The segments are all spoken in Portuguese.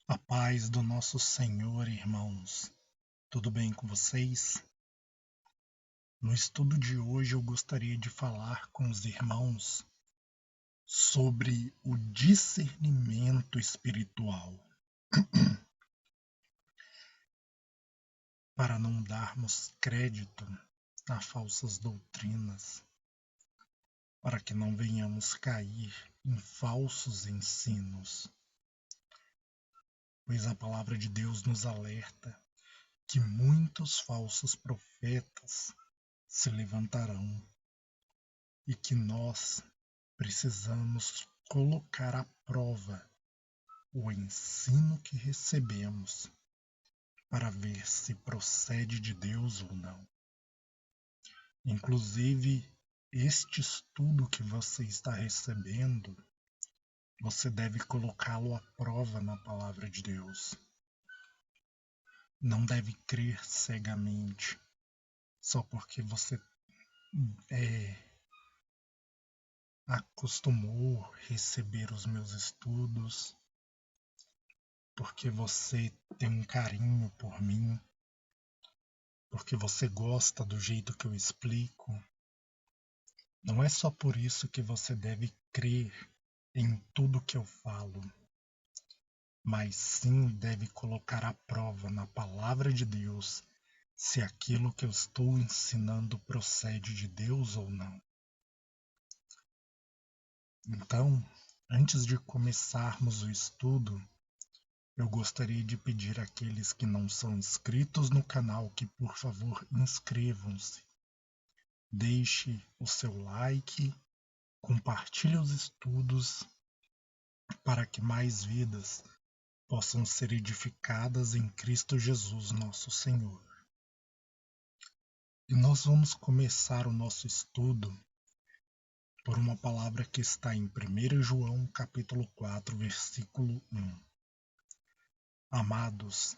A paz do nosso Senhor, irmãos. Tudo bem com vocês? No estudo de hoje eu gostaria de falar com os irmãos sobre o discernimento espiritual, para não darmos crédito a falsas doutrinas, para que não venhamos cair em falsos ensinos, pois a palavra de Deus nos alerta que muitos falsos profetas se levantarão e que nós precisamos colocar à prova o ensino que recebemos para ver se procede de Deus ou não. Inclusive, este estudo que você está recebendo, você deve colocá-lo à prova na palavra de Deus. Não deve crer cegamente, só porque você acostumou receber os meus estudos, porque você tem um carinho por mim, porque você gosta do jeito que eu explico. Não é só por isso que você deve crer em tudo que eu falo, mas sim deve colocar à prova na palavra de Deus se aquilo que eu estou ensinando procede de Deus ou não. Então, antes de começarmos o estudo, eu gostaria de pedir àqueles que não são inscritos no canal que, por favor, inscrevam-se. Deixe o seu like, compartilhe os estudos para que mais vidas possam ser edificadas em Cristo Jesus, nosso Senhor. E nós vamos começar o nosso estudo por uma palavra que está em 1 João capítulo 4, versículo 1. Amados,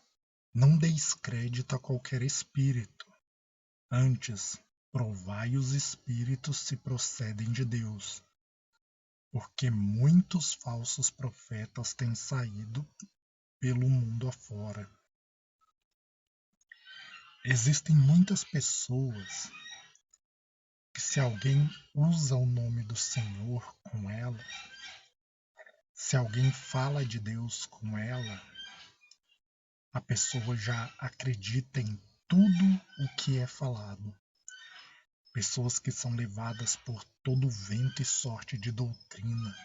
não deis crédito a qualquer espírito, antes provai os espíritos se procedem de Deus, porque muitos falsos profetas têm saído pelo mundo afora. Existem muitas pessoas que, se alguém usa o nome do Senhor com ela, se alguém fala de Deus com ela, a pessoa já acredita em tudo o que é falado. Pessoas que são levadas por todo vento e sorte de doutrina.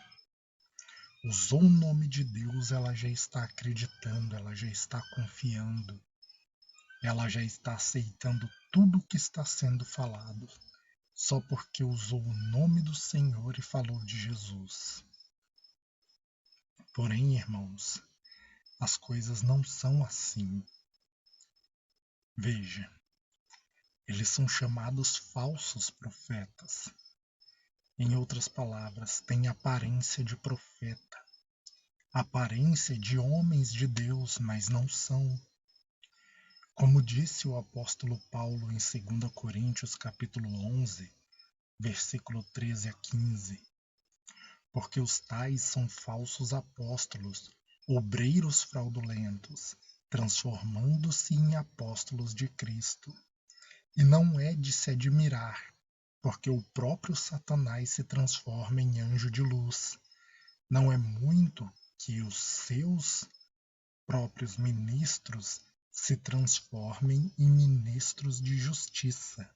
Usou o nome de Deus, ela já está acreditando, ela já está confiando, ela já está aceitando tudo o que está sendo falado, só porque usou o nome do Senhor e falou de Jesus. Porém, irmãos, as coisas não são assim. Veja, eles são chamados falsos profetas. Em outras palavras, têm aparência de profeta, aparência de homens de Deus, mas não são. Como disse o apóstolo Paulo em 2 Coríntios capítulo 11, versículo 13 a 15, porque os tais são falsos apóstolos, obreiros fraudulentos, transformando-se em apóstolos de Cristo. E não é de se admirar, porque o próprio Satanás se transforma em anjo de luz. Não é muito que os seus próprios ministros se transformem em ministros de justiça,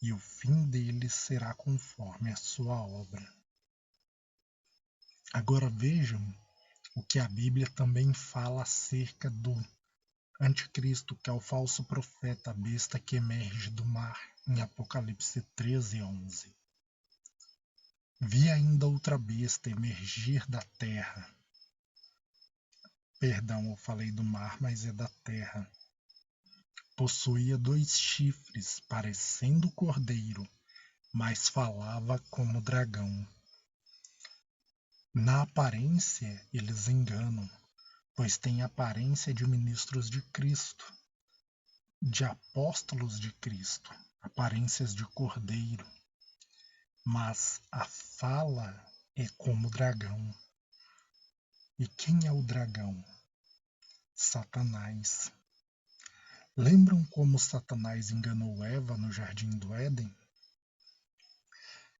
e o fim deles será conforme a sua obra. Agora vejam o que a Bíblia também fala acerca do anticristo, que é o falso profeta, a besta que emerge do mar, em Apocalipse 13:11. Vi ainda outra besta emergir da terra. Perdão, eu falei do mar, mas é da terra. Possuía 2 chifres, parecendo cordeiro, mas falava como dragão. Na aparência eles enganam, pois têm aparência de ministros de Cristo, de apóstolos de Cristo, aparências de cordeiro, mas a fala é como dragão. E quem é o dragão? Satanás. Lembram como Satanás enganou Eva no jardim do Éden?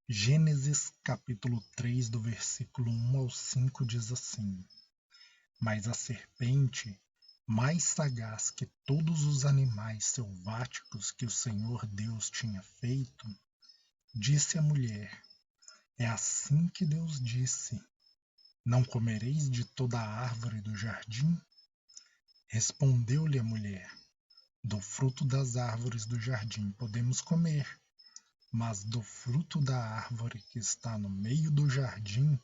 Gênesis capítulo 3, do versículo 1 ao 5 diz assim: Mas a serpente, mais sagaz que todos os animais selváticos que o Senhor Deus tinha feito, disse à mulher: É assim que Deus disse: Não comereis de toda a árvore do jardim? Respondeu-lhe a mulher: Do fruto das árvores do jardim podemos comer, mas do fruto da árvore que está no meio do jardim,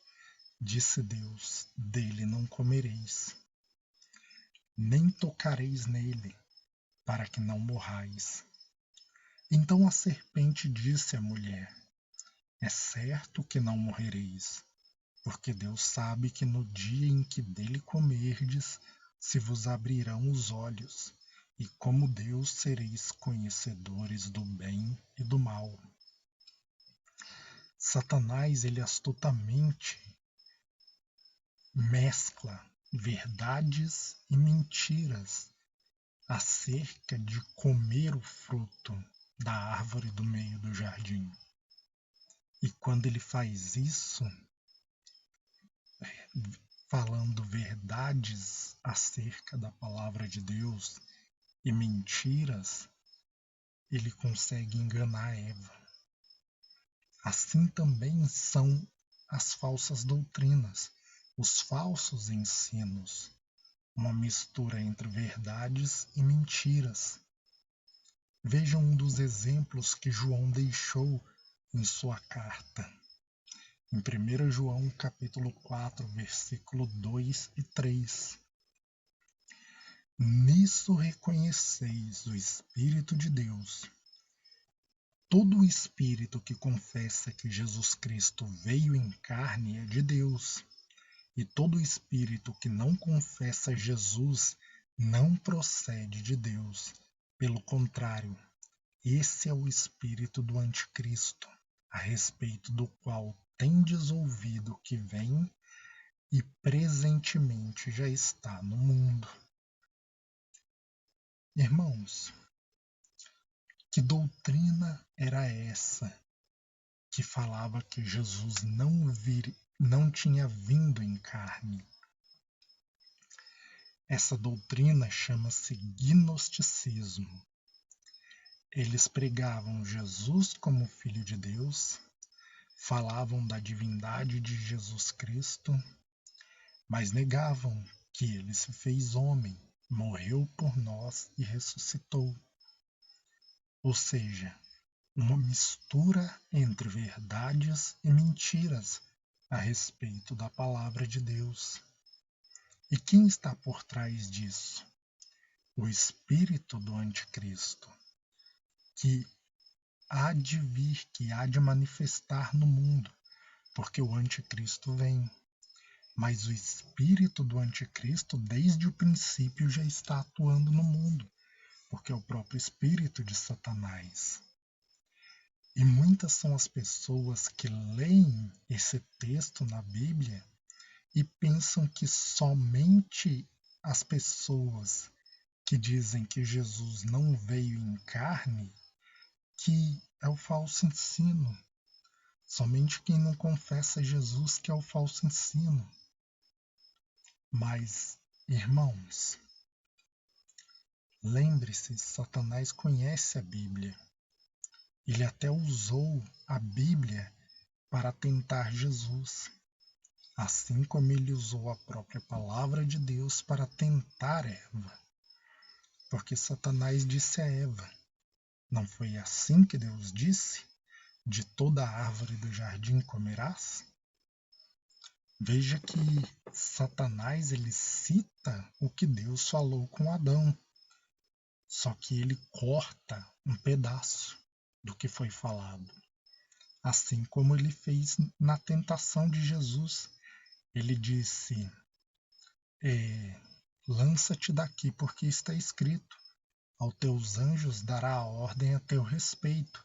disse Deus: Dele não comereis, nem tocareis nele, para que não morrais. Então a serpente disse à mulher: É certo que não morrereis, porque Deus sabe que no dia em que dele comerdes, se vos abrirão os olhos, e como Deus sereis conhecedores do bem e do mal. Satanás, ele astutamente mescla verdades e mentiras acerca de comer o fruto da árvore do meio do jardim. E quando ele faz isso, falando verdades acerca da palavra de Deus e mentiras, ele consegue enganar Eva. Assim também são as falsas doutrinas, os falsos ensinos, uma mistura entre verdades e mentiras. Vejam um dos exemplos que João deixou em sua carta. Em 1 João capítulo 4, versículo 2 e 3. Nisso reconheceis o Espírito de Deus. Todo espírito que confessa que Jesus Cristo veio em carne é de Deus. E todo espírito que não confessa Jesus não procede de Deus. Pelo contrário, esse é o espírito do anticristo, a respeito do qual tendes ouvido que vem e presentemente já está no mundo. Irmãos, que doutrina era essa que falava que Jesus não tinha vindo em carne? Essa doutrina chama-se gnosticismo. Eles pregavam Jesus como Filho de Deus, falavam da divindade de Jesus Cristo, mas negavam que ele se fez homem, morreu por nós e ressuscitou. Ou seja, uma mistura entre verdades e mentiras a respeito da palavra de Deus. E quem está por trás disso? O espírito do anticristo, que há de vir, que há de manifestar no mundo, porque o anticristo vem. Mas o espírito do anticristo, desde o princípio, já está atuando no mundo, porque é o próprio espírito de Satanás. E muitas são as pessoas que leem esse texto na Bíblia e pensam que somente as pessoas que dizem que Jesus não veio em carne, que é o falso ensino. Somente quem não confessa Jesus que é o falso ensino. Mas, irmãos, lembre-se, Satanás conhece a Bíblia. Ele até usou a Bíblia para tentar Jesus, assim como ele usou a própria palavra de Deus para tentar Eva. Porque Satanás disse a Eva: Não foi assim que Deus disse? De toda a árvore do jardim comerás? Veja que Satanás, ele cita o que Deus falou com Adão, só que ele corta um pedaço do que foi falado. Assim como ele fez na tentação de Jesus. Ele disse: Lança-te daqui, porque está escrito: Aos teus anjos dará a ordem a teu respeito,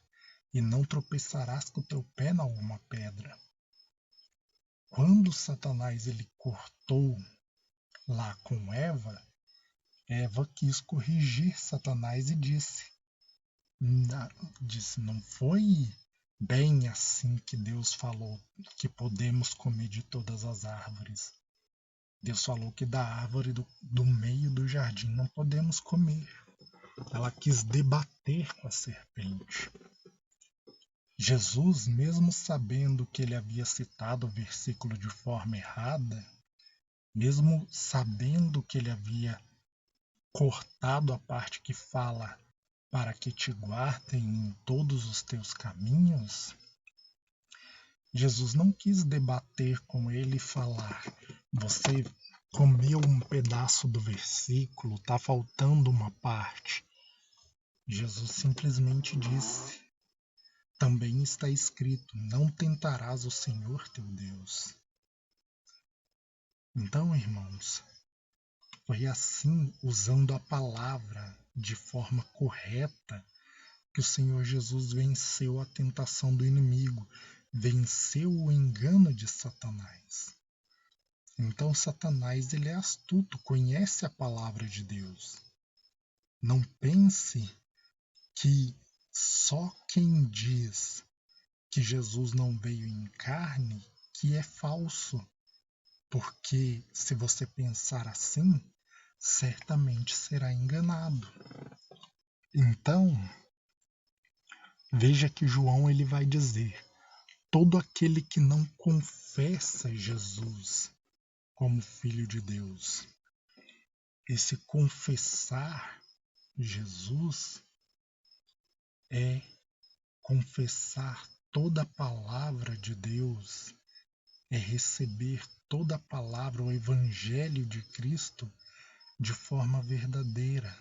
e não tropeçarás com o teu pé em alguma pedra. Quando Satanás ele cortou lá com Eva, Eva quis corrigir Satanás e disse, não foi bem assim que Deus falou que podemos comer de todas as árvores. Deus falou que da árvore do meio do jardim não podemos comer. Ela quis debater com a serpente. Jesus, mesmo sabendo que ele havia citado o versículo de forma errada, mesmo sabendo que ele havia cortado a parte que fala para que te guardem em todos os teus caminhos, Jesus não quis debater com ele e falar: você comeu um pedaço do versículo, está faltando uma parte. Jesus simplesmente disse: também está escrito, não tentarás o Senhor teu Deus. Então, irmãos, foi assim, usando a palavra de forma correta, que o Senhor Jesus venceu a tentação do inimigo, venceu o engano de Satanás. Então Satanás ele é astuto, conhece a palavra de Deus. Não pense que só quem diz que Jesus não veio em carne que é falso, porque se você pensar assim, certamente será enganado. Então, veja que João ele vai dizer: todo aquele que não confessa Jesus como Filho de Deus. Esse confessar Jesus é confessar toda a palavra de Deus, é receber toda a palavra, o Evangelho de Cristo de forma verdadeira,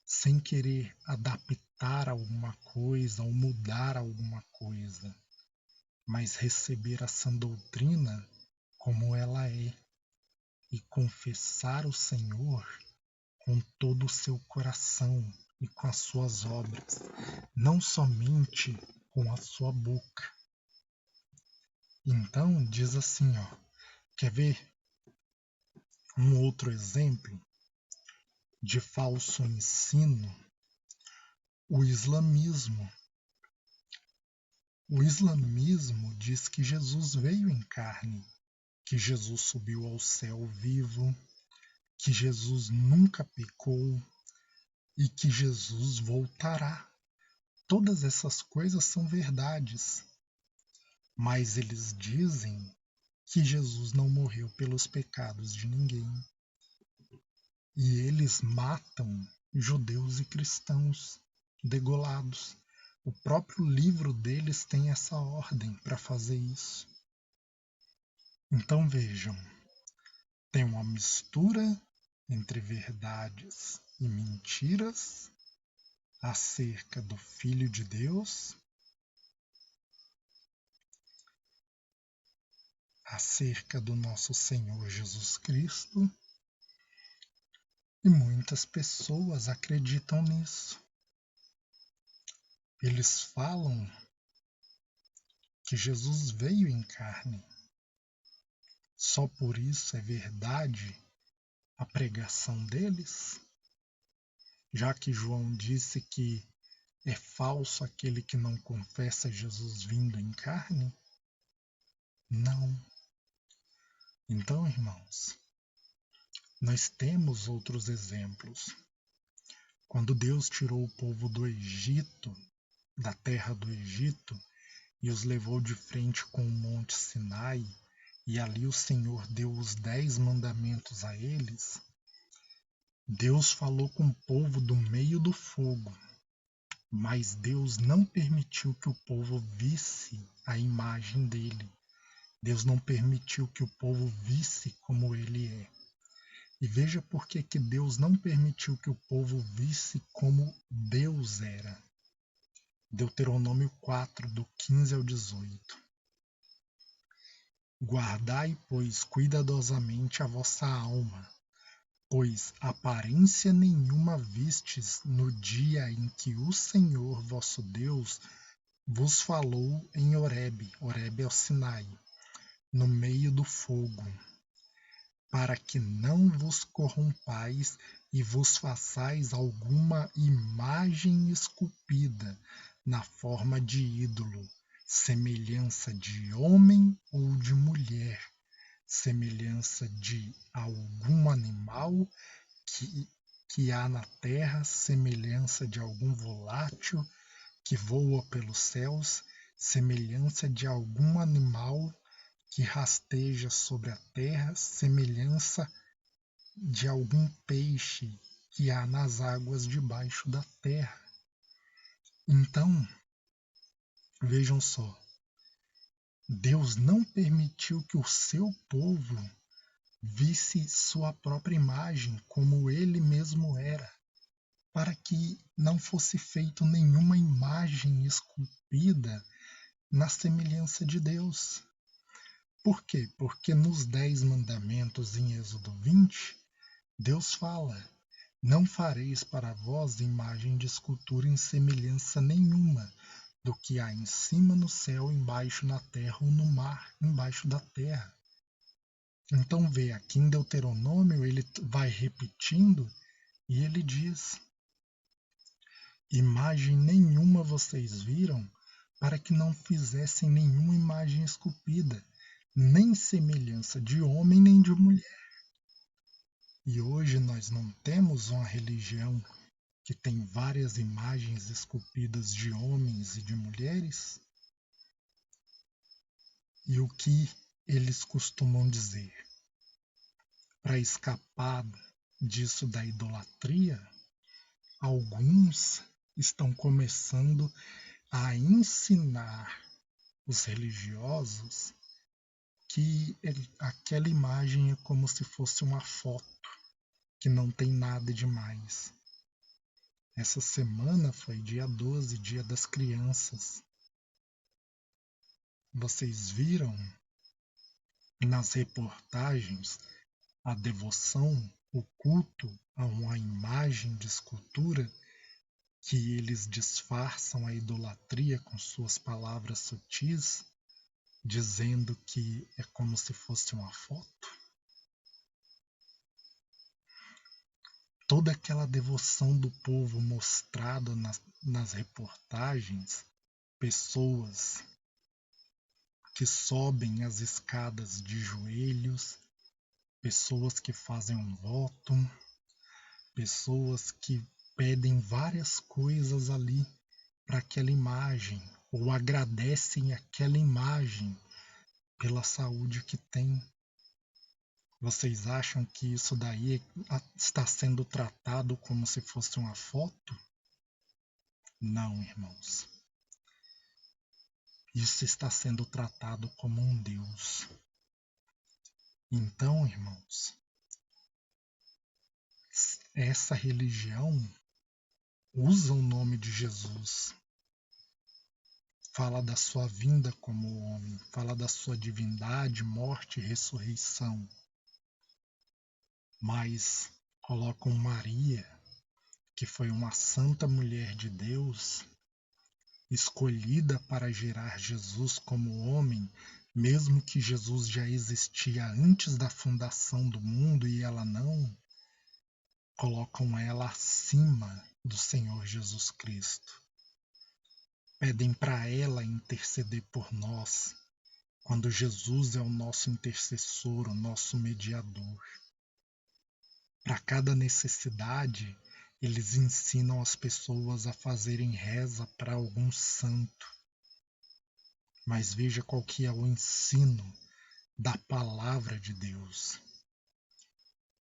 sem querer adaptar alguma coisa ou mudar alguma coisa, mas receber a sã doutrina como ela é e confessar o Senhor com todo o seu coração e com as suas obras, não somente com a sua boca. Então diz assim, quer ver um outro exemplo de falso ensino? O islamismo. O islamismo diz que Jesus veio em carne, que Jesus subiu ao céu vivo, que Jesus nunca pecou e que Jesus voltará. Todas essas coisas são verdades, mas eles dizem que Jesus não morreu pelos pecados de ninguém. E eles matam judeus e cristãos degolados. O próprio livro deles tem essa ordem para fazer isso. Então vejam, tem uma mistura entre verdades e mentiras acerca do Filho de Deus, acerca do nosso Senhor Jesus Cristo, e muitas pessoas acreditam nisso. Eles falam que Jesus veio em carne. Só por isso é verdade a pregação deles? Já que João disse que é falso aquele que não confessa Jesus vindo em carne? Não. Então, irmãos, nós temos outros exemplos. Quando Deus tirou o povo do Egito, da terra do Egito, e os levou de frente com o monte Sinai, e ali o Senhor deu os 10 mandamentos a eles, Deus falou com o povo do meio do fogo, mas Deus não permitiu que o povo visse a imagem dele. Deus não permitiu que o povo visse como ele é. E veja por que Deus não permitiu que o povo visse como Deus era. Deuteronômio 4, do 15 ao 18. Guardai, pois, cuidadosamente a vossa alma, pois aparência nenhuma vistes no dia em que o Senhor vosso Deus vos falou em Horebe. Horebe é o Sinai, no meio do fogo. para que não vos corrompais e vos façais alguma imagem esculpida na forma de ídolo, semelhança de homem ou de mulher, semelhança de algum animal que, que há na terra, semelhança de algum volátil que voa pelos céus, semelhança de algum animal que rasteja sobre a terra, semelhança de algum peixe que há nas águas debaixo da terra. Então, vejam só, Deus não permitiu que o seu povo visse sua própria imagem como ele mesmo era, para que não fosse feito nenhuma imagem esculpida na semelhança de Deus. Por quê? Porque nos 10 mandamentos em Êxodo 20, Deus fala: não fareis para vós imagem de escultura em semelhança nenhuma do que há em cima no céu, embaixo na terra ou no mar, embaixo da terra. Então vê, aqui em Deuteronômio ele vai repetindo e ele diz: imagem nenhuma vocês viram, para que não fizessem nenhuma imagem esculpida, nem semelhança de homem nem de mulher. E hoje nós não temos uma religião que tem várias imagens esculpidas de homens e de mulheres? E o que eles costumam dizer? Para escapar disso da idolatria, alguns estão começando a ensinar os religiosos que aquela imagem é como se fosse uma foto, que não tem nada demais. Essa semana foi dia 12, dia das crianças. Vocês viram nas reportagens a devoção, o culto a uma imagem de escultura que eles disfarçam a idolatria com suas palavras sutis, dizendo que é como se fosse uma foto? Toda aquela devoção do povo mostrada nas reportagens, pessoas que sobem as escadas de joelhos, pessoas que fazem um voto, pessoas que pedem várias coisas ali para aquela imagem, ou agradecem aquela imagem pela saúde que tem. Vocês acham que isso daí está sendo tratado como se fosse uma foto? Não, irmãos. Isso está sendo tratado como um Deus. Então, irmãos, essa religião usa o nome de Jesus, fala da sua vinda como homem, fala da sua divindade, morte e ressurreição, mas colocam Maria, que foi uma santa mulher de Deus, escolhida para gerar Jesus como homem, mesmo que Jesus já existia antes da fundação do mundo e ela não, colocam ela acima do Senhor Jesus Cristo. Pedem para ela interceder por nós, quando Jesus é o nosso intercessor, o nosso mediador. Para cada necessidade, eles ensinam as pessoas a fazerem reza para algum santo. Mas veja qual que é o ensino da palavra de Deus.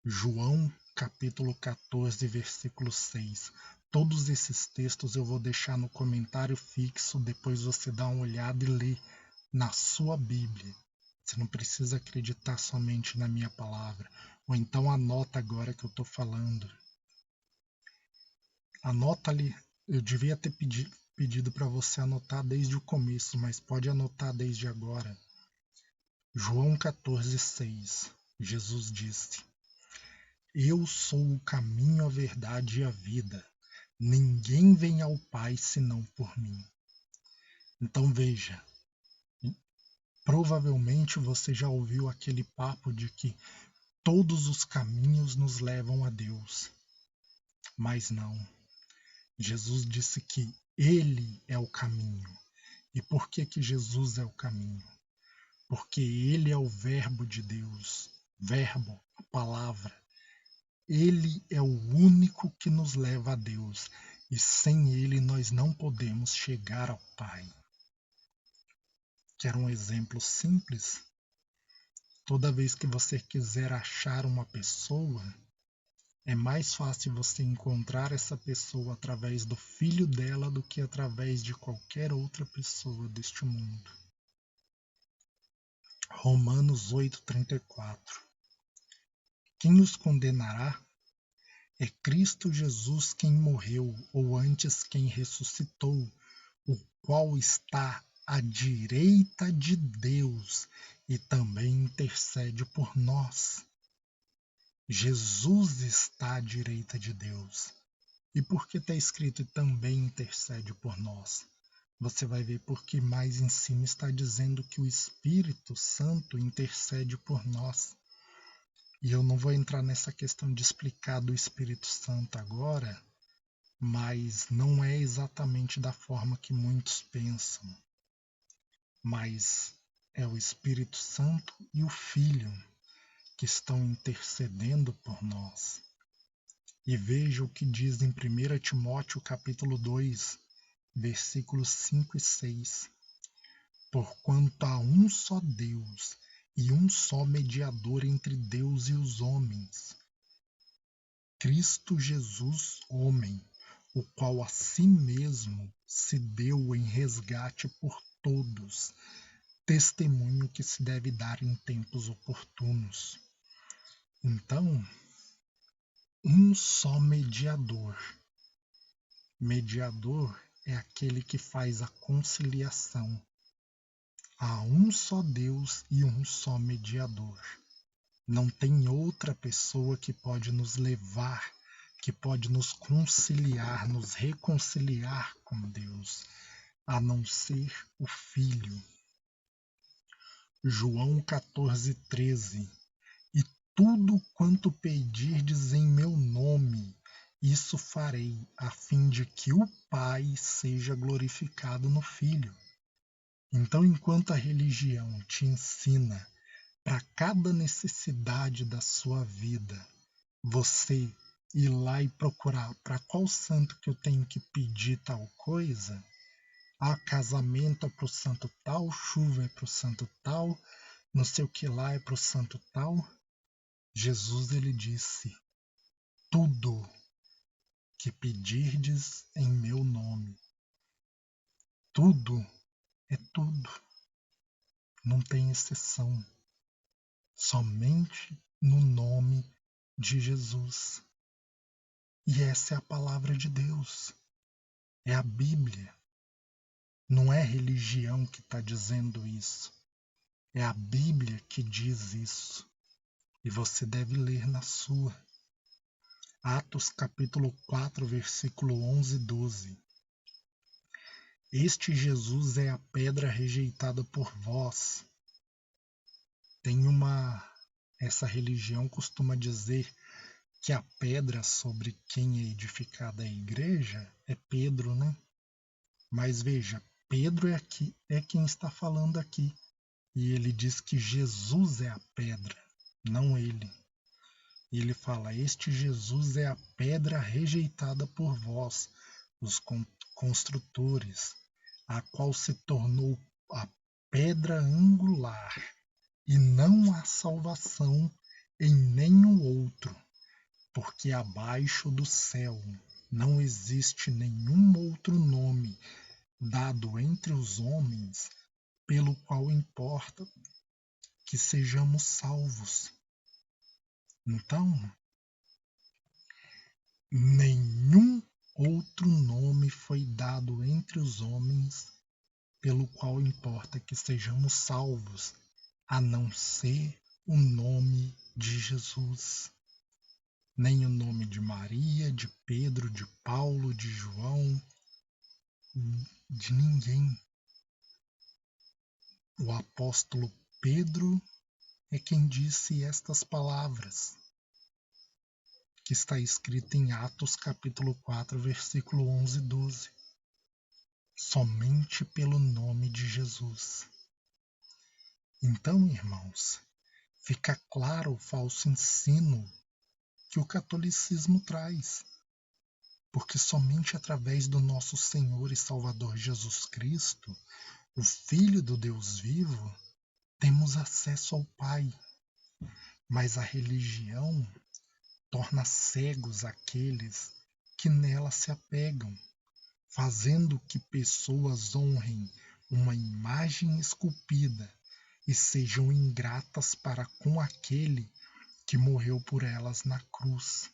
João capítulo 14, versículo 6. Todos esses textos eu vou deixar no comentário fixo, depois você dá uma olhada e lê na sua Bíblia. Você não precisa acreditar somente na minha palavra. Ou então anota agora que eu estou falando. Anota ali. Eu devia ter pedido para você anotar desde o começo, mas pode anotar desde agora. João 14, 6. Jesus disse: eu sou o caminho, a verdade e a vida. Ninguém vem ao Pai senão por mim. Então veja, provavelmente você já ouviu aquele papo de que todos os caminhos nos levam a Deus. Mas não. Jesus disse que Ele é o caminho. E por que Jesus é o caminho? Porque Ele é o Verbo de Deus. Verbo, a palavra. Ele é o único que nos leva a Deus. E sem Ele nós não podemos chegar ao Pai. Quer um exemplo simples? Toda vez que você quiser achar uma pessoa, é mais fácil você encontrar essa pessoa através do filho dela do que através de qualquer outra pessoa deste mundo. Romanos 8,34. Quem os condenará? É Cristo Jesus quem morreu, ou antes quem ressuscitou, o qual está à direita de Deus e também intercede por nós. Jesus está à direita de Deus. E por que está escrito e também intercede por nós? Você vai ver porque mais em cima está dizendo que o Espírito Santo intercede por nós. E eu não vou entrar nessa questão de explicar do Espírito Santo agora, mas não é exatamente da forma que muitos pensam. Mas é o Espírito Santo e o Filho que estão intercedendo por nós. E veja o que diz em 1 Timóteo capítulo 2, versículos 5 e 6. Porquanto há um só Deus e um só mediador entre Deus e os homens, Cristo Jesus, homem, o qual a si mesmo se deu em resgate por todos, testemunho que se deve dar em tempos oportunos. Então, um só mediador. Mediador é aquele que faz a conciliação. Há um só Deus e um só mediador. Não tem outra pessoa que pode nos levar, que pode nos conciliar, nos reconciliar com Deus, a não ser o Filho. João 14,13. E tudo quanto pedirdes em meu nome, isso farei, a fim de que o Pai seja glorificado no Filho. Então, enquanto a religião te ensina para cada necessidade da sua vida, você ir lá e procurar para qual santo que eu tenho que pedir tal coisa, casamento é para o santo tal, chuva é para o santo tal, não sei o que lá é para o santo tal. Jesus, ele disse, tudo que pedirdes em meu nome, tudo é tudo, não tem exceção, somente no nome de Jesus. E essa é a palavra de Deus, é a Bíblia. Não é religião que está dizendo isso, é a Bíblia que diz isso. E você deve ler na sua. Atos capítulo 4, versículo 11 e 12. Este Jesus é a pedra rejeitada por vós. Essa religião costuma dizer que a pedra sobre quem é edificada a igreja é Pedro, né? Mas veja, Pedro é quem está falando aqui. E ele diz que Jesus é a pedra, não ele. E ele fala, este Jesus é a pedra rejeitada por vós, os construtores, a qual se tornou a pedra angular, e não há salvação em nenhum outro, porque abaixo do céu não existe nenhum outro nome dado entre os homens pelo qual importa que sejamos salvos. Então, nenhum outro nome foi dado entre os homens pelo qual importa que sejamos salvos, a não ser o nome de Jesus. Nem o nome de Maria, de Pedro, de Paulo, de João, de ninguém. O apóstolo Pedro é quem disse estas palavras, que está escrito em Atos capítulo 4, versículo 11 e 12. Somente pelo nome de Jesus. Então, irmãos, fica claro o falso ensino que o catolicismo traz, porque somente através do nosso Senhor e Salvador Jesus Cristo, o Filho do Deus vivo, temos acesso ao Pai. Mas a religião torna cegos aqueles que nela se apegam, fazendo que pessoas honrem uma imagem esculpida e sejam ingratas para com aquele que morreu por elas na cruz.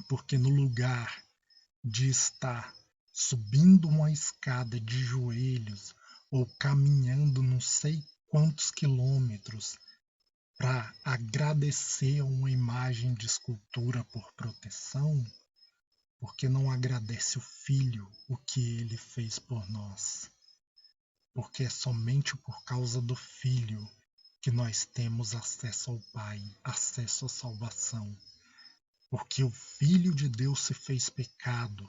Porque no lugar de estar subindo uma escada de joelhos ou caminhando não sei quantos quilômetros para agradecer a uma imagem de escultura por proteção, porque não agradece o Filho o que ele fez por nós. Porque é somente por causa do Filho que nós temos acesso ao Pai, acesso à salvação. Porque o Filho de Deus se fez pecado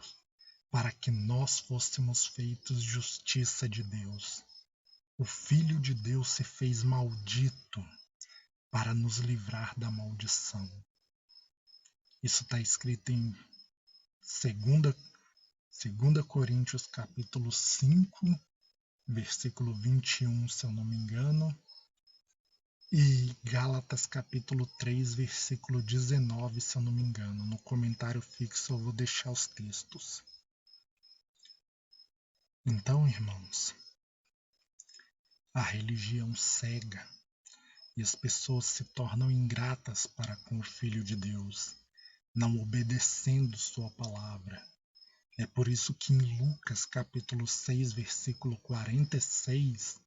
para que nós fôssemos feitos justiça de Deus. O Filho de Deus se fez maldito para nos livrar da maldição. Isso está escrito em 2 Coríntios capítulo 5, versículo 21, se eu não me engano, e Gálatas capítulo 3, versículo 19, se eu não me engano. No comentário fixo eu vou deixar os textos. Então, irmãos, a religião cega e as pessoas se tornam ingratas para com o Filho de Deus, não obedecendo sua palavra. É por isso que em Lucas capítulo 6, versículo 46,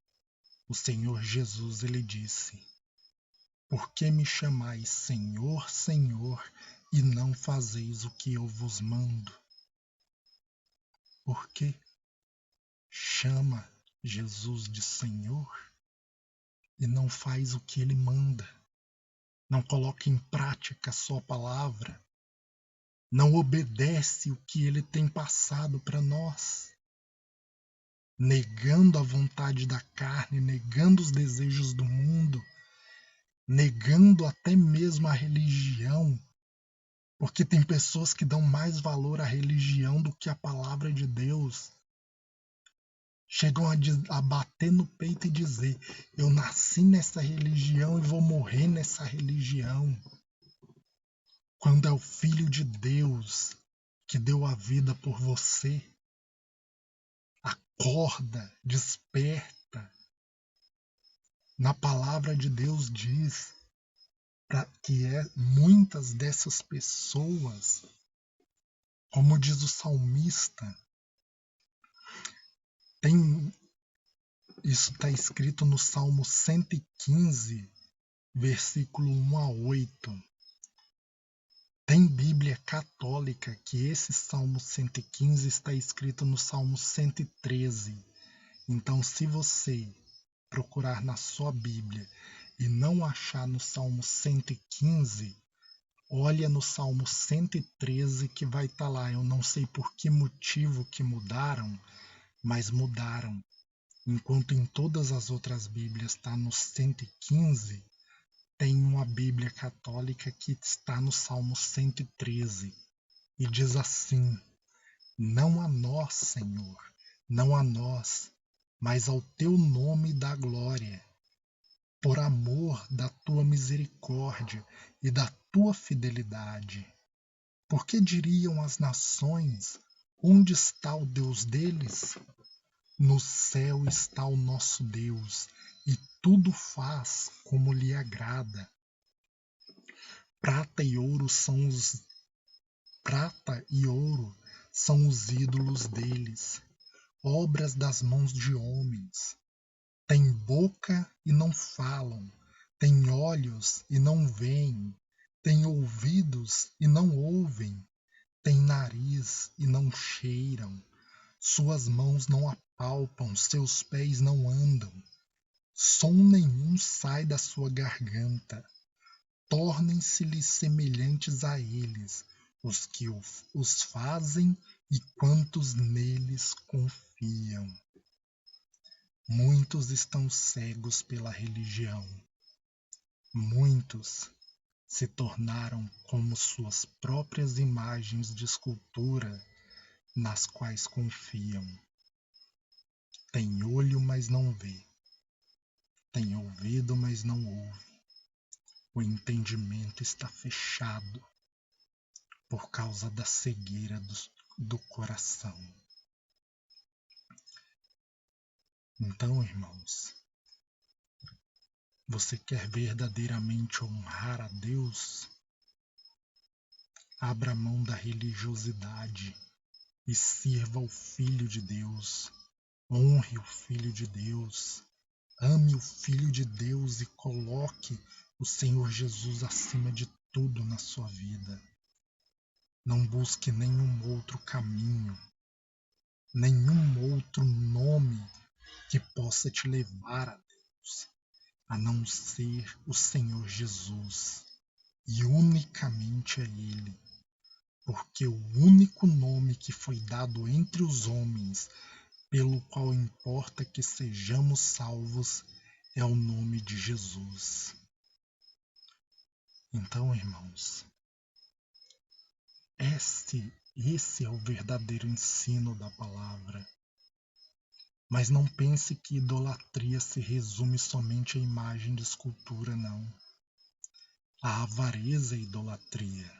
o Senhor Jesus ele disse: Por que me chamais Senhor, Senhor, e não fazeis o que eu vos mando? Por que chama Jesus de Senhor e não faz o que ele manda? Não coloca em prática a sua palavra? Não obedece o que ele tem passado para nós? Negando a vontade da carne, negando os desejos do mundo, negando até mesmo a religião, porque tem pessoas que dão mais valor à religião do que à palavra de Deus. Chegam a bater no peito e dizer: eu nasci nessa religião e vou morrer nessa religião. Quando é o Filho de Deus que deu a vida por você. Acorda, desperta. Na palavra de Deus diz que muitas dessas pessoas, como diz o salmista, isso está escrito no Salmo 115, versículo 1 a 8. Tem Bíblia católica que esse Salmo 115 está escrito no Salmo 113. Então, se você procurar na sua Bíblia e não achar no Salmo 115, olha no Salmo 113 que vai estar lá. Eu não sei por que motivo que mudaram, mas mudaram. Enquanto em todas as outras Bíblias está no 115, tem uma Bíblia católica que está no Salmo 113 e diz assim: Não a nós, Senhor, não a nós, mas ao teu nome dá glória, por amor da tua misericórdia e da tua fidelidade. Porque diriam as nações: onde está o Deus deles? No céu está o nosso Deus, e tudo faz como lhe agrada. Prata e ouro são os ídolos deles, obras das mãos de homens. Têm boca e não falam, têm olhos e não veem, têm ouvidos e não ouvem, têm nariz e não cheiram, suas mãos não apalpam, seus pés não andam. som nenhum sai da sua garganta. Tornem-se-lhe semelhantes a eles os que os fazem e quantos neles confiam. Muitos estão cegos pela religião. Muitos se tornaram como suas próprias imagens de escultura nas quais confiam. Tem olho, mas não vê. Tem ouvido, mas não ouve. O entendimento está fechado por causa da cegueira do coração. Então, irmãos, você quer verdadeiramente honrar a Deus? Abra mão da religiosidade e sirva o Filho de Deus. Honre o Filho de Deus. Ame o Filho de Deus e coloque o Senhor Jesus acima de tudo na sua vida. Não busque nenhum outro caminho, nenhum outro nome que possa te levar a Deus, a não ser o Senhor Jesus, e unicamente a Ele, porque o único nome que foi dado entre os homens, pelo qual importa que sejamos salvos, é o nome de Jesus. Então, irmãos, esse é o verdadeiro ensino da palavra. Mas não pense que idolatria se resume somente à imagem de escultura, não. A avareza é idolatria.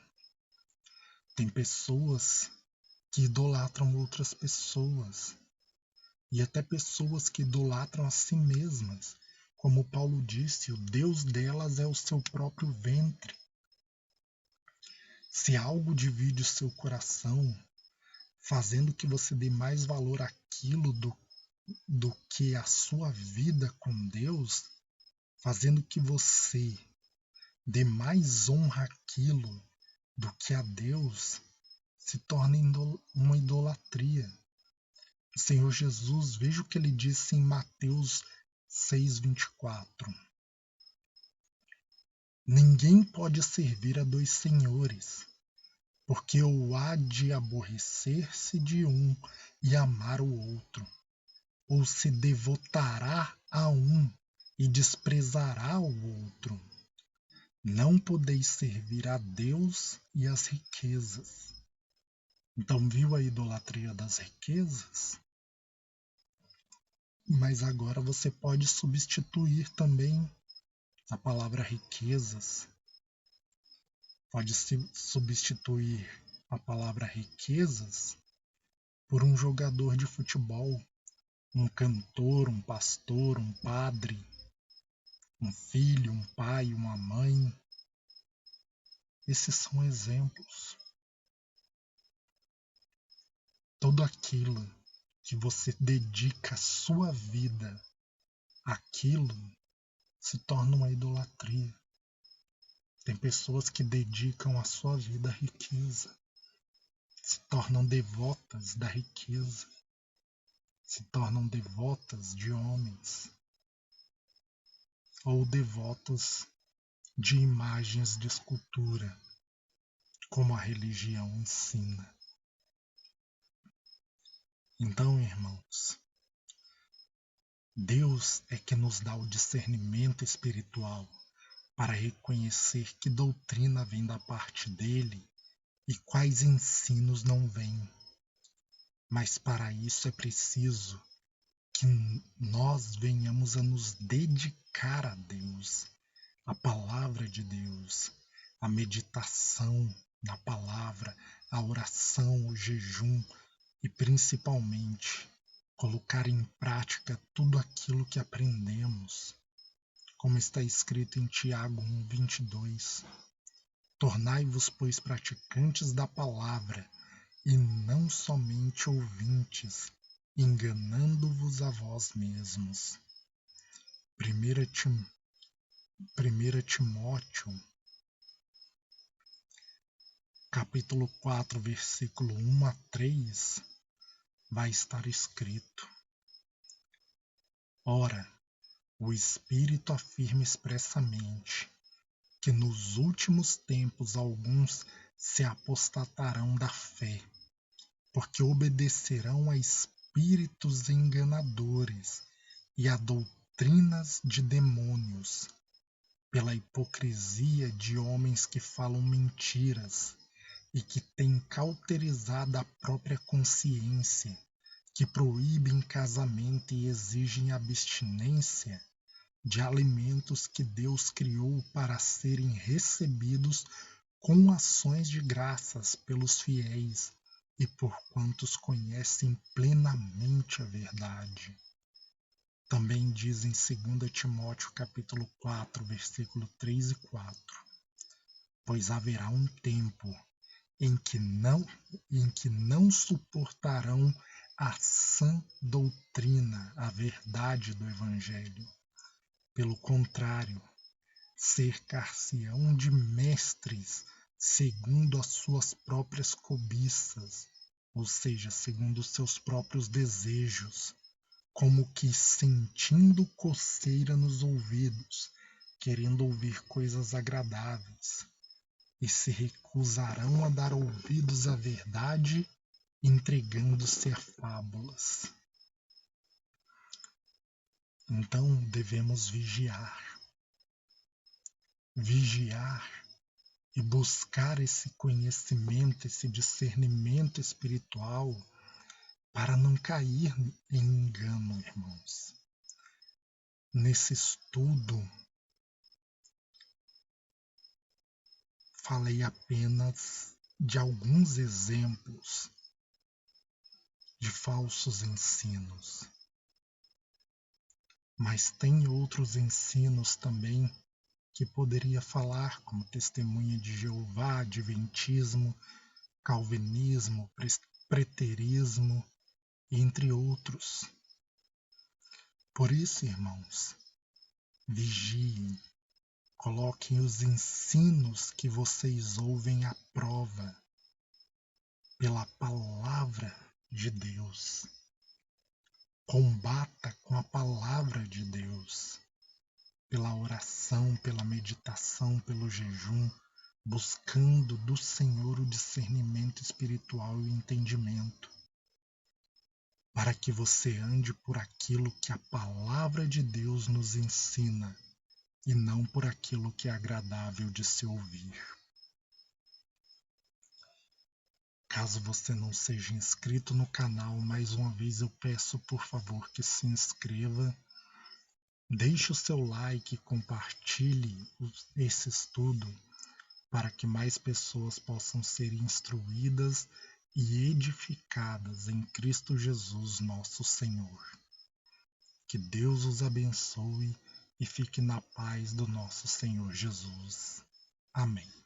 Tem pessoas que idolatram outras pessoas, e até pessoas que idolatram a si mesmas. Como Paulo disse, o Deus delas é o seu próprio ventre. Se algo divide o seu coração, fazendo que você dê mais valor àquilo do que a sua vida com Deus, fazendo que você dê mais honra àquilo do que a Deus, se torna uma idolatria. O Senhor Jesus, veja o que ele disse em Mateus 6,24. Ninguém pode servir a dois senhores, porque ou há de aborrecer-se de um e amar o outro, ou se devotará a um e desprezará o outro. Não podeis servir a Deus e às riquezas. Então, viu a idolatria das riquezas? Mas agora você pode substituir também a palavra riquezas. Pode substituir a palavra riquezas por um jogador de futebol, um cantor, um pastor, um padre, um filho, um pai, uma mãe. Esses são exemplos. Tudo aquilo que você dedica a sua vida àquilo se torna uma idolatria. Tem pessoas que dedicam a sua vida à riqueza, se tornam devotas da riqueza, se tornam devotas de homens, ou devotas de imagens de escultura, como a religião ensina. Então, irmãos, Deus é que nos dá o discernimento espiritual para reconhecer que doutrina vem da parte dele e quais ensinos não vêm. Mas para isso é preciso que nós venhamos a nos dedicar a Deus, a palavra de Deus, a meditação na palavra, a oração, o jejum e principalmente colocar em prática tudo aquilo que aprendemos. Como está escrito em Tiago 1,22. Tornai-vos, pois, praticantes da palavra, e não somente ouvintes, enganando-vos a vós mesmos. 1 Timóteo, capítulo 4, versículo 1 a 3, vai estar escrito: Ora, o Espírito afirma expressamente que nos últimos tempos alguns se apostatarão da fé, porque obedecerão a espíritos enganadores e a doutrinas de demônios, pela hipocrisia de homens que falam mentiras e que têm cauterizado a própria consciência, que proíbem casamento e exigem abstinência de alimentos que Deus criou para serem recebidos com ações de graças pelos fiéis e por quantos conhecem plenamente a verdade. Também diz em 2 Timóteo capítulo 4, versículo 3 e 4: pois haverá um tempo em que não suportarão a sã doutrina, a verdade do Evangelho. Pelo contrário, cercar-se-ão de mestres segundo as suas próprias cobiças, ou seja, segundo os seus próprios desejos, como que sentindo coceira nos ouvidos, querendo ouvir coisas agradáveis, e se recusarão a dar ouvidos à verdade, entregando-se a fábulas. Então devemos vigiar e buscar esse conhecimento, esse discernimento espiritual para não cair em engano, irmãos. Nesse estudo, falei apenas de alguns exemplos de falsos ensinos, mas tem outros ensinos também que poderia falar, como testemunha de Jeová, adventismo, calvinismo, preterismo, entre outros. Por isso, irmãos, vigiem, coloquem os ensinos que vocês ouvem à prova pela palavra de Deus. Combata com a palavra de Deus, pela oração, pela meditação, pelo jejum, buscando do Senhor o discernimento espiritual e o entendimento, para que você ande por aquilo que a palavra de Deus nos ensina e não por aquilo que é agradável de se ouvir. Caso você não seja inscrito no canal, mais uma vez eu peço por favor que se inscreva, deixe o seu like, compartilhe esse estudo para que mais pessoas possam ser instruídas e edificadas em Cristo Jesus, nosso Senhor. Que Deus os abençoe e fique na paz do nosso Senhor Jesus. Amém.